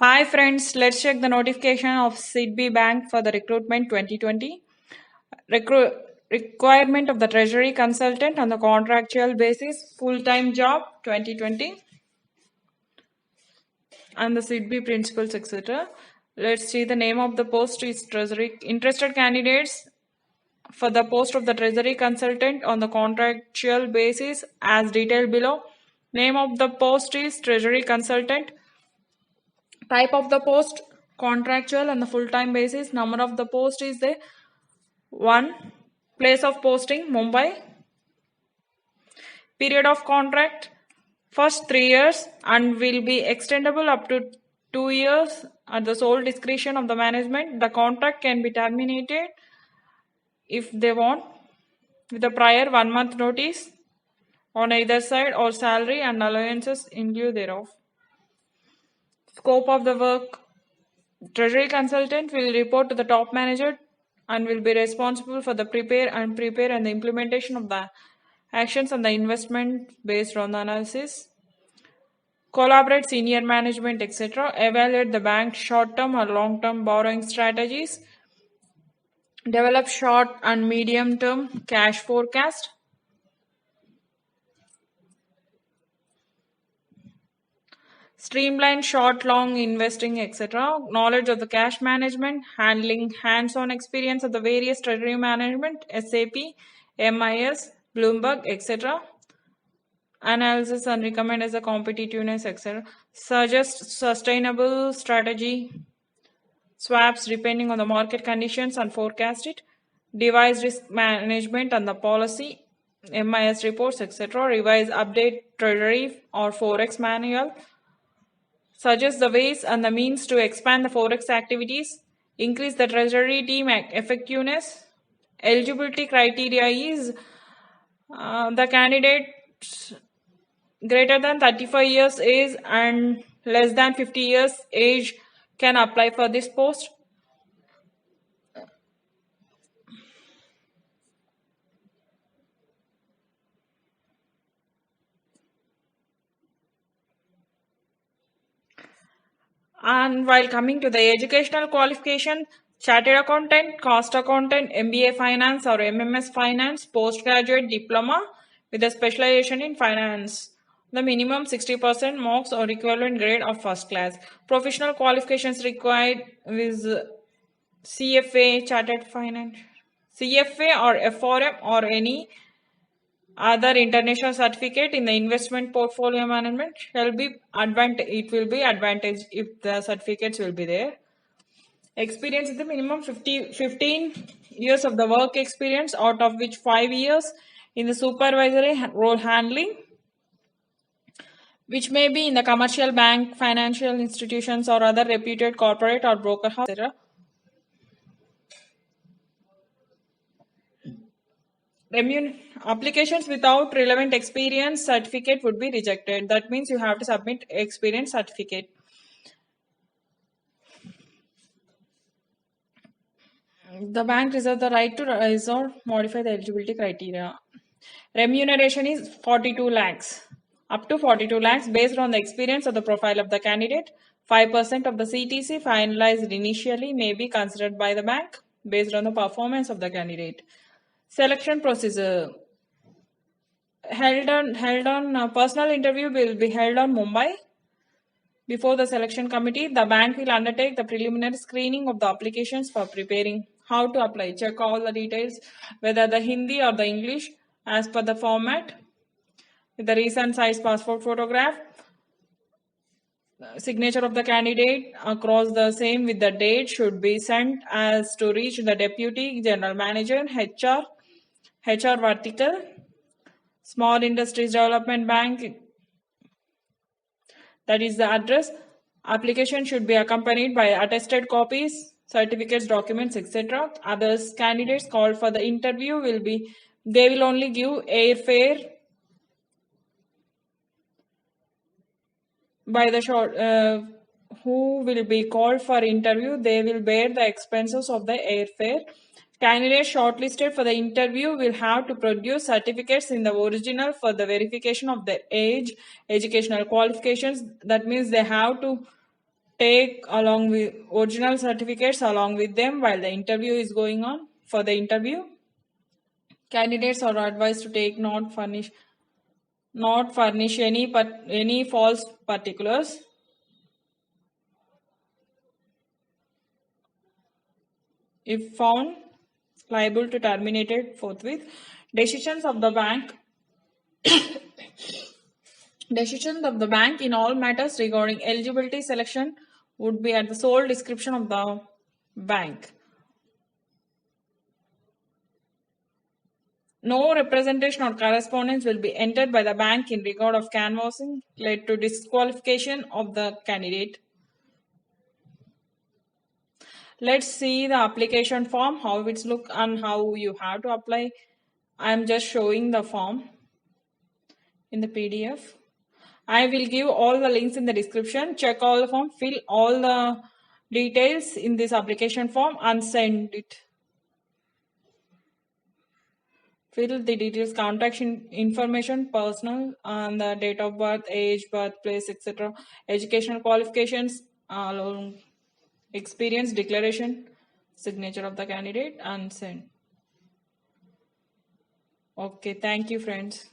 Hi friends, let's check the notification of SIDBI Bank for the recruitment 2020. Requirement of the Treasury Consultant on the contractual basis, full-time job 2020, and the SIDBI principles, etc. Let's see the name of the post is Treasury. Interested candidates for the post of the Treasury Consultant on the contractual basis as detailed below. Name of the post is Treasury Consultant. Type of the post contractual and the full-time basis. Number of the post is the 1. Place of posting Mumbai. Period of contract first 3 years and will be extendable up to 2 years at the sole discretion of the management. The contract can be terminated if they want with a prior 1 month notice on either side, or salary and allowances in lieu thereof. Scope of the work: Treasury consultant will report to the top manager and will be responsible for the prepare and the implementation of the actions and the investment based on the analysis. Collaborate senior management, etc. Evaluate the bank's short-term or long-term borrowing strategies. Develop short and medium-term cash forecast. Streamline short-long investing, etc. Knowledge of the cash management, handling hands-on experience of the various treasury management, SAP, MIS, Bloomberg, etc. Analysis and recommend as a competitiveness, etc. Suggest sustainable strategy, swaps depending on the market conditions and forecast it. Devise risk management and the policy, MIS reports, etc. Revise, update treasury or forex manual. Suggest the ways and the means to expand the forex activities. Increase the treasury team effectiveness. Eligibility criteria is the candidate greater than 35 years age and less than 50 years age can apply for this post. And while coming to the educational qualification, chartered accountant, cost accountant, MBA finance or MMS finance, postgraduate diploma with a specialization in finance. The minimum 60% marks or equivalent grade of first class. Professional qualifications required with CFA, chartered finance, CFA or FRM or any other international certificate in the investment portfolio management shall be it will be advantage if the certificates will be there. Experience is the minimum 15 years of the work experience, out of which 5 years in the supervisory role handling, which may be in the commercial bank, financial institutions or other reputed corporate or broker house, etc. Applications without relevant experience certificate would be rejected. That means you have to submit experience certificate. The bank reserves the right to revise or modify the eligibility criteria. Remuneration is 42 lakhs. Up to 42 lakhs based on the experience of the profile of the candidate. 5% of the CTC finalized initially may be considered by the bank based on the performance of the candidate. Selection procedure. Held on personal interview will be held on Mumbai. Before the selection committee, the bank will undertake the preliminary screening of the applications for preparing. How to apply? Check all the details, whether the Hindi or the English, as per the format. With the recent size passport photograph, signature of the candidate across the same with the date should be sent as to reach the Deputy General Manager, HR vertical, Small Industries Development Bank. That is the address. Application should be accompanied by attested copies, certificates, documents, etc. Others candidates called for the interview they will only give airfare by the short. Who will be called for interview, they will bear the expenses of the airfare. Candidates shortlisted for the interview will have to produce certificates in the original for the verification of their age, educational qualifications. That means they have to take along with original certificates along with them while the interview is going on. For the interview, candidates are advised to take not furnish any false particulars. If found liable to terminate it forthwith. Decisions of the bank in all matters regarding eligibility selection would be at the sole discretion of the bank. No representation or correspondence will be entered by the bank in regard of canvassing led to disqualification of the candidate. Let's see the application form, how it's look and how you have to apply. I'm just showing the form in the PDF. I will give all the links in the description. Check all the form, fill all the details in this application form and send it. Fill the details, contact information, personal, and the date of birth, age, birthplace, etc. Educational qualifications, experience, declaration, signature of the candidate, and send. Okay, thank you, friends.